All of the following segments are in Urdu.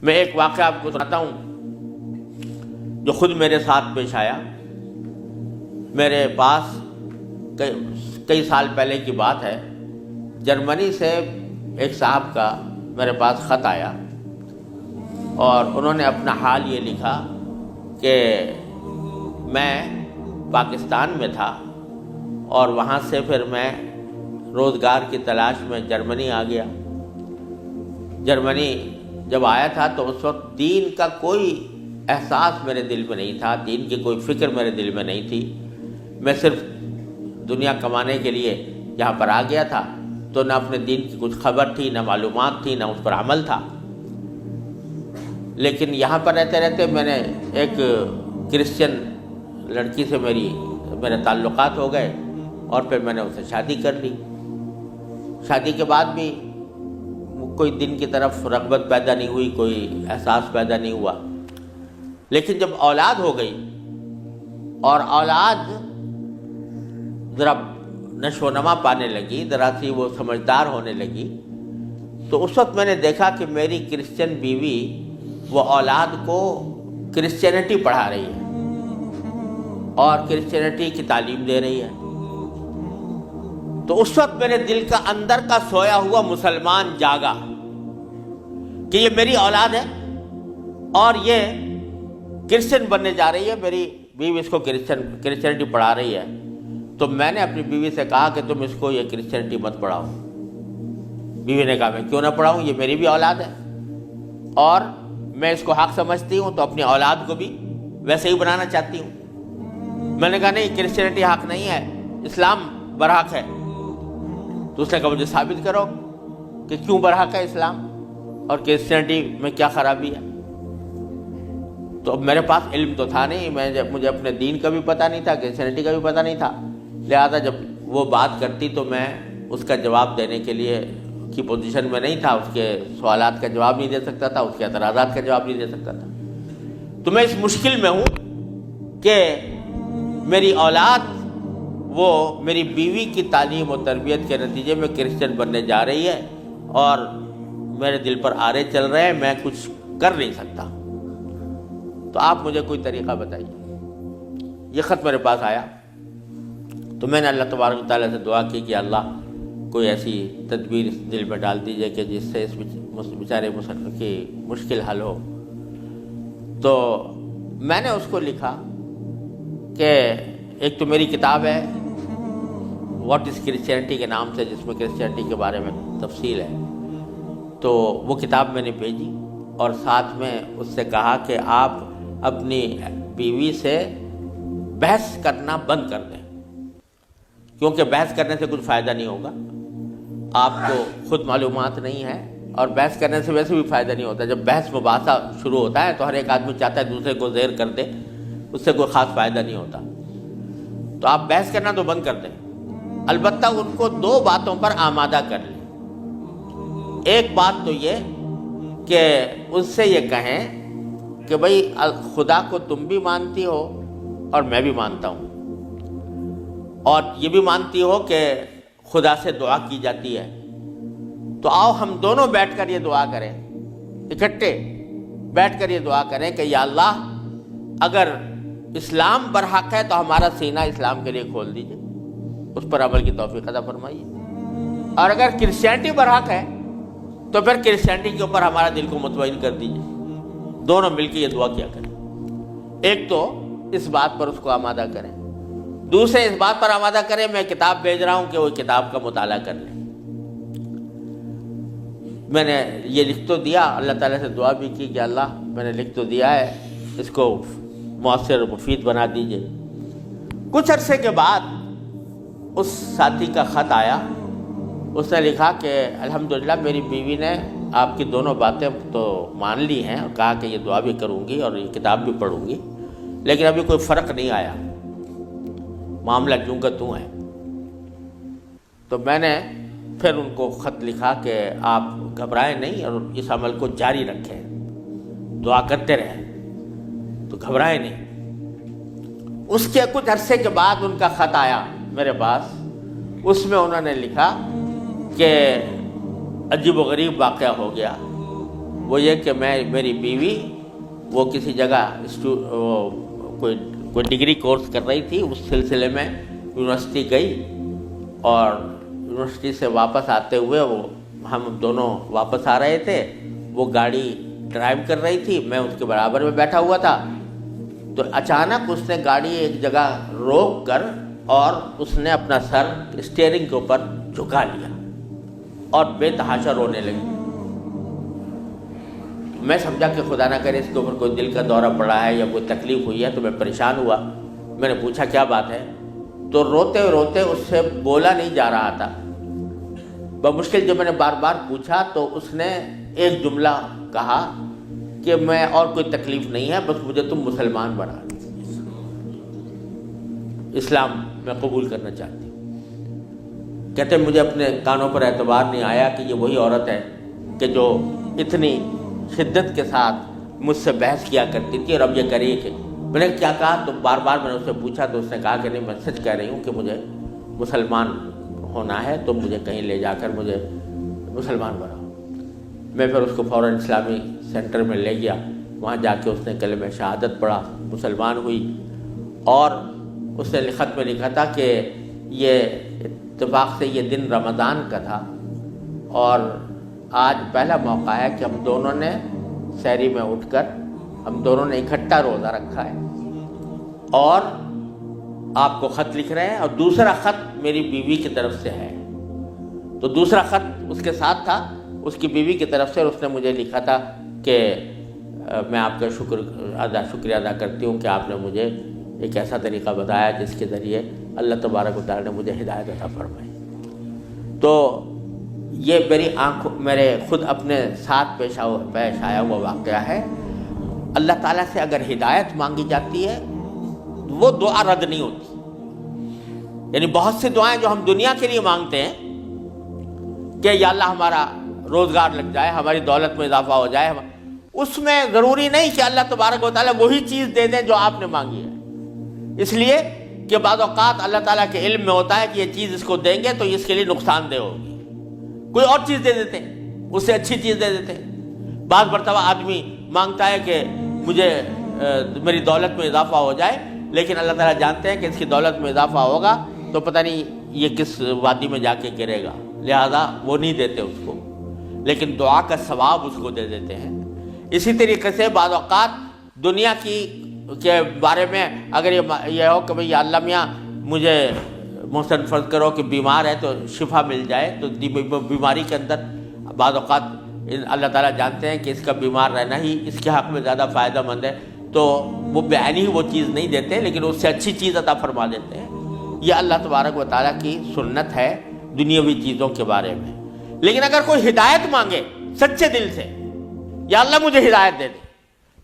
میں ایک واقعہ آپ کو سناتا ہوں جو خود میرے ساتھ پیش آیا. میرے پاس کئی سال پہلے کی بات ہے، جرمنی سے ایک صاحب کا میرے پاس خط آیا اور انہوں نے اپنا حال یہ لکھا کہ میں پاکستان میں تھا اور وہاں سے پھر میں روزگار کی تلاش میں جرمنی آ گیا. جرمنی جب آیا تھا تو اس وقت دین کا کوئی احساس میرے دل میں نہیں تھا، دین کی کوئی فکر میرے دل میں نہیں تھی. میں صرف دنیا کمانے کے لیے یہاں پر آ گیا تھا، تو نہ اپنے دین کی کچھ خبر تھی، نہ معلومات تھی، نہ اس پر عمل تھا. لیکن یہاں پر رہتے رہتے میں نے ایک کرسچن لڑکی سے میرے تعلقات ہو گئے اور پھر میں نے اسے شادی کر لی. شادی کے بعد بھی کوئی دین کی طرف رغبت پیدا نہیں ہوئی، کوئی احساس پیدا نہیں ہوا. لیکن جب اولاد ہو گئی اور اولاد ذرا نشو و نما پانے لگی، ذرا سی وہ سمجھدار ہونے لگی، تو اس وقت میں نے دیکھا کہ میری کرسچن بیوی وہ اولاد کو کرسچینٹی پڑھا رہی ہے اور کرسچینٹی کی تعلیم دے رہی ہے. تو اس وقت میرے دل کا اندر کا سویا ہوا مسلمان جاگا کہ یہ میری اولاد ہے اور یہ کرسچن بننے جا رہی ہے، میری بیوی اس کو کرسچینٹی پڑھا رہی ہے. تو میں نے اپنی بیوی سے کہا کہ تم اس کو یہ کرسچینٹی مت پڑھاؤ. بیوی نے کہا میں کیوں نہ پڑھاؤں، یہ میری بھی اولاد ہے اور میں اس کو حق سمجھتی ہوں، تو اپنی اولاد کو بھی ویسے ہی بنانا چاہتی ہوں. میں نے کہا نہیں، کرسچینٹی حق نہیں ہے، اسلام برحق ہے. تو اس نے کہا مجھے ثابت کرو کہ کیوں برحق ہے اسلام اور کرسچینٹی میں کیا خرابی ہے. تو اب میرے پاس علم تو تھا نہیں، مجھے اپنے دین کا بھی پتہ نہیں تھا، کرسچینٹی کا بھی پتہ نہیں تھا. لہذا جب وہ بات کرتی تو میں اس کا جواب دینے کے لیے کی پوزیشن میں نہیں تھا، اس کے سوالات کا جواب نہیں دے سکتا تھا، اس کے اعتراضات کا جواب نہیں دے سکتا تھا. تو میں اس مشکل میں ہوں کہ میری اولاد وہ میری بیوی کی تعلیم و تربیت کے نتیجے میں کرسچن بننے جا رہی ہے اور میرے دل پر آرے چل رہے ہیں، میں کچھ کر نہیں سکتا. تو آپ مجھے کوئی طریقہ بتائیے. یہ خط میرے پاس آیا تو میں نے اللہ تبارک و تعالیٰ سے دعا کی کہ اللہ کوئی ایسی تدبیر اس دل میں ڈال دیجیے کہ جس سے اس بیچارے مسلمان کی مشکل حل ہو. تو میں نے اس کو لکھا کہ ایک تو میری کتاب ہے واٹ از کرسچینٹی کے نام سے، جس میں کرسچینٹی کے بارے میں تفصیل ہے. تو وہ کتاب میں نے بھیجی اور ساتھ میں اس سے کہا کہ آپ اپنی بیوی سے بحث کرنا بند کر دیں، کیونکہ بحث کرنے سے کچھ فائدہ نہیں ہوگا. آپ کو خود معلومات نہیں ہے اور بحث کرنے سے ویسے بھی فائدہ نہیں ہوتا. جب بحث مباحثہ شروع ہوتا ہے تو ہر ایک آدمی چاہتا ہے دوسرے کو زیر کر دے، اس سے کوئی خاص فائدہ نہیں ہوتا. تو آپ بحث کرنا تو بند کر دیں، البتہ ان کو دو باتوں پر آمادہ کر لیں. ایک بات تو یہ کہ اس سے یہ کہیں کہ بھئی خدا کو تم بھی مانتی ہو اور میں بھی مانتا ہوں، اور یہ بھی مانتی ہو کہ خدا سے دعا کی جاتی ہے. تو آؤ ہم دونوں بیٹھ کر یہ دعا کریں، اکٹھے بیٹھ کر یہ دعا کریں کہ یا اللہ اگر اسلام برحق ہے تو ہمارا سینہ اسلام کے لیے کھول دیجئے، اس پر عمل کی توفیق عطا فرمائیے. اور اگر کرسچینٹی برحق ہے تو پھر کرسچینٹی کے اوپر ہمارا دل کو مطمئن کر دیجئے. دونوں مل کے یہ دعا کیا کریں. ایک تو اس بات پر اس کو آمادہ کریں، دوسرے اس بات پر آمادہ کریں میں کتاب بھیج رہا ہوں کہ وہ کتاب کا مطالعہ کر لیں. میں نے یہ لکھ تو دیا، اللہ تعالیٰ سے دعا بھی کی کہ اللہ میں نے لکھ تو دیا ہے، اس کو مؤثر و مفید بنا دیجئے. کچھ عرصے کے بعد اس ساتھی کا خط آیا. اس نے لکھا کہ الحمدللہ میری بیوی نے آپ کی دونوں باتیں تو مان لی ہیں اور کہا کہ یہ دعا بھی کروں گی اور یہ کتاب بھی پڑھوں گی، لیکن ابھی کوئی فرق نہیں آیا، معاملہ جوں کا توں ہے. تو میں نے پھر ان کو خط لکھا کہ آپ گھبرائیں نہیں اور اس عمل کو جاری رکھیں، دعا کرتے رہیں، تو گھبرائیں نہیں. اس کے کچھ عرصے کے بعد ان کا خط آیا میرے پاس. اس میں انہوں نے لکھا کہ عجیب و غریب واقعہ ہو گیا. وہ یہ کہ میری بیوی وہ کسی جگہ کوئی ڈگری کورس کر رہی تھی، اس سلسلے میں یونیورسٹی گئی، اور یونیورسٹی سے واپس آتے ہوئے ہم دونوں واپس آ رہے تھے، وہ گاڑی ڈرائیو کر رہی تھی، میں اس کے برابر میں بیٹھا ہوا تھا، تو اچانک اس نے گاڑی ایک جگہ روک کر اور اس نے اپنا سر اسٹیئرنگ کے اوپر جھکا لیا اور بے تحاشا رونے لگی۔ میں سمجھا کہ خدا نہ کرے اس کے اوپر کوئی دل کا دورہ پڑا ہے یا کوئی تکلیف ہوئی ہے، تو میں پریشان ہوا۔ میں نے پوچھا کیا بات ہے، تو روتے روتے اس سے بولا نہیں جا رہا تھا۔ بمشکل جب میں نے بار بار پوچھا تو اس نے ایک جملہ کہا کہ میں اور کوئی تکلیف نہیں ہے، بس مجھے تم مسلمان بنا دو، اسلام میں قبول کرنا چاہتی ہوں۔ کہتے مجھے اپنے کانوں پر اعتبار نہیں آیا کہ یہ وہی عورت ہے کہ جو اتنی شدت کے ساتھ مجھ سے بحث کیا کرتی تھی، اور اب یہ کری کہ میں نے کیا کہا، تو بار بار میں نے اس سے پوچھا تو اس نے کہا کہ نہیں، میں سچ کہہ رہی ہوں کہ مجھے مسلمان ہونا ہے، تو مجھے کہیں لے جا کر مجھے مسلمان بناؤ۔ میں پھر اس کو فوراً اسلامی سینٹر میں لے گیا، وہاں جا کے اس نے کلمہ شہادت پڑھا، مسلمان ہوئی، اور اس نے خط میں لکھا تھا کہ یہ اتفاق سے یہ دن رمضان کا تھا، اور آج پہلا موقع ہے کہ ہم دونوں نے سحری میں اٹھ کر ہم دونوں نے اکٹھا روزہ رکھا ہے، اور آپ کو خط لکھ رہے ہیں، اور دوسرا خط میری بیوی کی طرف سے ہے۔ تو دوسرا خط اس کے ساتھ تھا اس کی بیوی کی طرف سے، اور اس نے مجھے لکھا تھا کہ میں آپ کا شکریہ ادا کرتی ہوں کہ آپ نے مجھے ایک ایسا طریقہ بتایا جس کے ذریعے اللہ تبارک و تعالیٰ نے مجھے ہدایت عطا فرمائی۔ تو یہ میرے خود اپنے ساتھ پیش آیا ہوا واقعہ ہے۔ اللہ تعالیٰ سے اگر ہدایت مانگی جاتی ہے وہ دعا رد نہیں ہوتی۔ یعنی بہت سی دعائیں جو ہم دنیا کے لیے مانگتے ہیں کہ یا اللہ ہمارا روزگار لگ جائے، ہماری دولت میں اضافہ ہو جائے، اس میں ضروری نہیں کہ اللہ تبارک و تعالیٰ وہی چیز دے دیں جو آپ نے مانگی ہے، اس لیے کہ بعض اوقات اللہ تعالیٰ کے علم میں ہوتا ہے کہ یہ چیز اس کو دیں گے تو اس کے لیے نقصان دہ ہوگی، کوئی اور چیز دے دیتے ہیں، اس سے اچھی چیز دے دیتے ہیں۔ بعض مرتبہ آدمی مانگتا ہے کہ مجھے میری دولت میں اضافہ ہو جائے، لیکن اللہ تعالیٰ جانتے ہیں کہ اس کی دولت میں اضافہ ہوگا تو پتہ نہیں یہ کس وادی میں جا کے گرے گا، لہذا وہ نہیں دیتے اس کو، لیکن دعا کا ثواب اس کو دے دیتے ہیں۔ اسی طریقے سے بعض اوقات دنیا کے بارے میں اگر یہ ہو کہ بھئی اللہ میاں مجھے محسن فرض کرو کہ بیمار ہے تو شفا مل جائے، تو بیماری کے اندر بعض اوقات اللہ تعالیٰ جانتے ہیں کہ اس کا بیمار رہنا ہی اس کے حق میں زیادہ فائدہ مند ہے، تو وہ بعینی ہی وہ چیز نہیں دیتے لیکن اس سے اچھی چیز عطا فرما دیتے ہیں۔ یہ اللہ تبارک و تعالیٰ کی سنت ہے دنیاوی چیزوں کے بارے میں۔ لیکن اگر کوئی ہدایت مانگے سچے دل سے، یا اللہ مجھے ہدایت دے دے،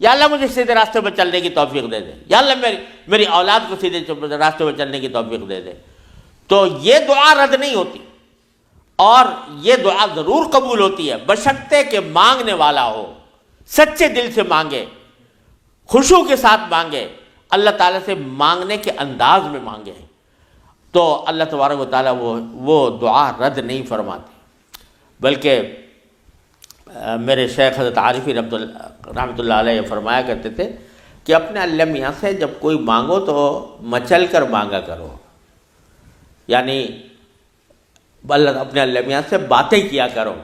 یا اللہ مجھے سیدھے راستے پر چلنے کی توفیق دے دے، یا اللہ میری اولاد کو سیدھے راستے پر چلنے کی توفیق دے دے، تو یہ دعا رد نہیں ہوتی، اور یہ دعا ضرور قبول ہوتی ہے بشرطے کہ مانگنے والا ہو، سچے دل سے مانگے، خشوع کے ساتھ مانگے، اللہ تعالیٰ سے مانگنے کے انداز میں مانگے، تو اللہ تبارک و تعالیٰ وہ دعا رد نہیں فرماتے۔ بلکہ میرے شیخ حضرت عارفی رحمۃ اللہ علیہ فرمایا کرتے تھے کہ اپنے اللہ میاں سے جب کوئی مانگو تو مچل کر مانگا کرو، یعنی اپنے اللہ میاں سے باتیں کیا کرو،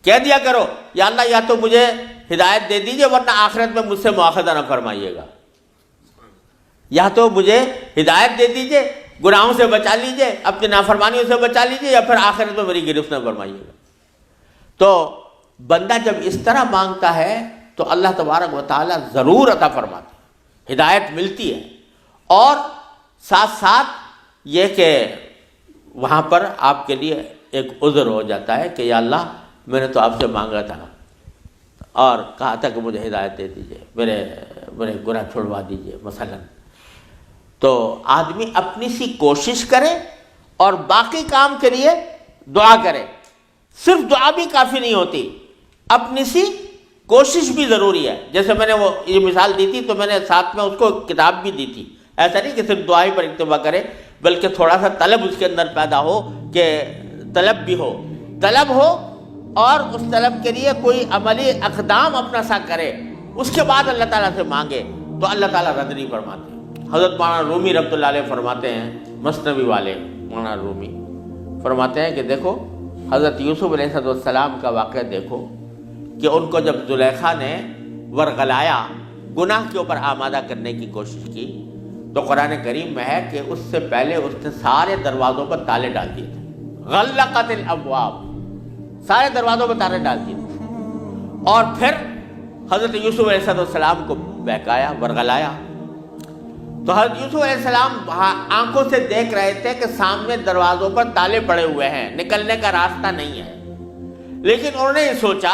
کہہ دیا کرو یا اللہ یا تو مجھے ہدایت دے دیجئے ورنہ آخرت میں مجھ سے مواخذہ نہ فرمائیے گا، یا تو مجھے ہدایت دے دیجئے، گناہوں سے بچا لیجئے، اپنی نافرمانیوں سے بچا لیجئے، یا پھر آخرت میں میری گرفت نہ فرمائیے گا۔ تو بندہ جب اس طرح مانگتا ہے تو اللہ تبارک و تعالیٰ ضرور عطا فرماتے ہیں، ہدایت ملتی ہے، اور ساتھ ساتھ یہ کہ وہاں پر آپ کے لیے ایک عذر ہو جاتا ہے کہ یا اللہ میں نے تو آپ سے مانگا تھا اور کہا تھا کہ مجھے ہدایت دے دیجئے، میرے گناہ چھڑوا دیجئے مثلا۔ تو آدمی اپنی سی کوشش کرے اور باقی کام کے لیے دعا کرے، صرف دعا بھی کافی نہیں ہوتی، اپنی سی کوشش بھی ضروری ہے۔ جیسے میں نے وہ یہ مثال دی تھی تو میں نے ساتھ میں اس کو کتاب بھی دی تھی، ایسا نہیں کہ صرف دعا ہی پر اکتفا کرے بلکہ تھوڑا سا طلب اس کے اندر پیدا ہو، کہ طلب بھی ہو، طلب ہو اور اس طلب کے لیے کوئی عملی اقدام اپنا سا کرے، اس کے بعد اللہ تعالیٰ سے مانگے، تو اللہ تعالیٰ رد نہیں فرماتے۔ حضرت مولانا رومی رحمۃ اللہ علیہ فرماتے ہیں، مثنوی والے مولانا رومی فرماتے ہیں کہ دیکھو حضرت یوسف علیہ السلام کا واقعہ دیکھو کہ ان کو جب زلیخا نے ورغلایا، گناہ کے اوپر آمادہ کرنے کی کوشش کی، تو قرآن کریم میں ہے کہ اس سے پہلے اس نے سارے دروازوں پر تالے ڈال دیے تھے، غلقت الابواب، سارے دروازوں پر تالے ڈال دیے تھے، اور پھر حضرت یوسف علیہ السلام کو بہکایا، ورغلایا۔ تو حضرت یوسف علیہ السلام آنکھوں سے دیکھ رہے تھے کہ سامنے دروازوں پر تالے پڑے ہوئے ہیں، نکلنے کا راستہ نہیں ہے، لیکن انہوں نے یہ سوچا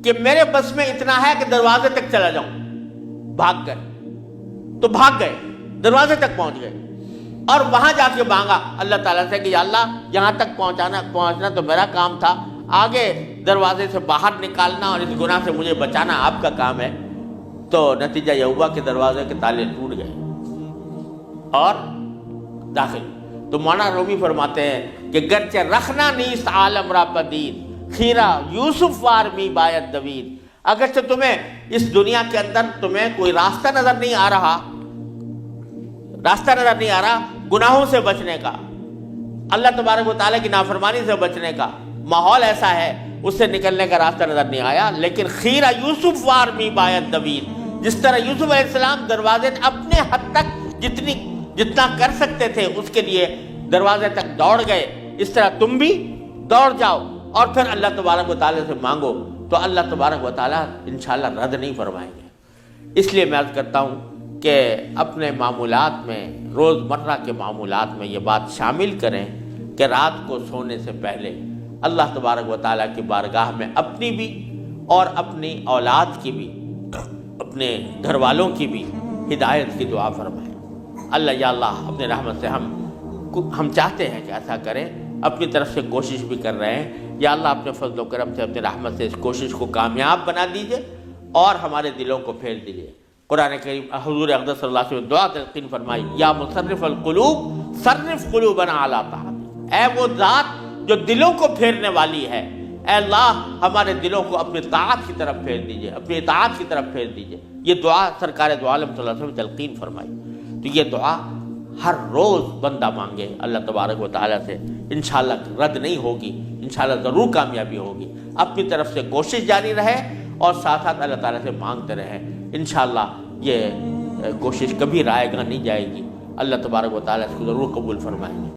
کہ میرے بس میں اتنا ہے کہ دروازے تک چلا جاؤں، بھاگ گئے، تو بھاگ گئے، دروازے تک پہنچ گئے، اور وہاں جا کے مانگا اللہ تعالیٰ سے کہ یا اللہ یہاں تک پہنچنا تو میرا کام تھا، آگے دروازے سے باہر نکالنا اور اس گناہ سے مجھے بچانا آپ کا کام ہے۔ تو نتیجہ یہ ہوا کہ دروازے کے تالے ٹوٹ گئے اور داخل۔ تو مولانا رومی فرماتے ہیں کہ گرچہ رکھنا نیست عالم را پدید، خیرہ یوسف وار می باید دوید، اگرچہ تمہیں اس دنیا کے اندر تمہیں کوئی راستہ نظر نہیں آ رہا، گناہوں سے بچنے کا، اللہ تبارک و تعالیٰ کی نافرمانی سے بچنے کا ماحول ایسا ہے، اس سے نکلنے کا راستہ نظر نہیں آیا، لیکن خیرہ یوسف وار می باید دوید، جس طرح یوسف علیہ السلام دروازے اپنے حد تک جتنا کر سکتے تھے اس کے لیے دروازے تک دوڑ گئے، اس طرح تم بھی دوڑ جاؤ اور پھر اللہ تبارک و تعالیٰ سے مانگو، تو اللہ تبارک و تعالیٰ انشاءاللہ رد نہیں فرمائیں گے۔ اس لیے میں عرض کرتا ہوں کہ اپنے معمولات میں، روزمرہ کے معمولات میں یہ بات شامل کریں کہ رات کو سونے سے پہلے اللہ تبارک و تعالیٰ کی بارگاہ میں اپنی بھی اور اپنی اولاد کی بھی، اپنے گھر والوں کی بھی ہدایت کی دعا فرمائیں۔ اللہ یا اللہ اپنے رحمت سے ہم چاہتے ہیں کہ ایسا کریں، اپنی طرف سے کوشش بھی کر رہے ہیں، یا اللہ اپنے فضل و کرم سے اپنی رحمت سے اس کوشش کو کامیاب بنا دیجئے اور ہمارے دلوں کو پھیر دیجئے۔ قرآن کریم حضور اقدس صلی اللہ علیہ وسلم دعا تلقین فرمائی، یا مصرف القلوب صرف قلوبنا علی طاعتک، اے وہ ذات جو دلوں کو پھیرنے والی ہے، اے اللہ ہمارے دلوں کو اپنی طاعت کی طرف پھیر دیجئے، اپنی اطاعت کی طرف پھیر دیجئے۔ یہ دعا سرکار دو عالم صلی اللہ علیہ وسلم تلقین فرمائی۔ تو یہ دعا ہر روز بندہ مانگے اللہ تبارک و تعالیٰ سے، انشاءاللہ رد نہیں ہوگی، انشاءاللہ ضرور کامیابی ہوگی۔ اپنی طرف سے کوشش جاری رہے اور ساتھ ساتھ اللہ تعالیٰ سے مانگتے رہیں، انشاءاللہ یہ کوشش کبھی رائے گاہ نہیں جائے گی، اللہ تبارک و تعالیٰ اس کو ضرور قبول فرمائیں گے۔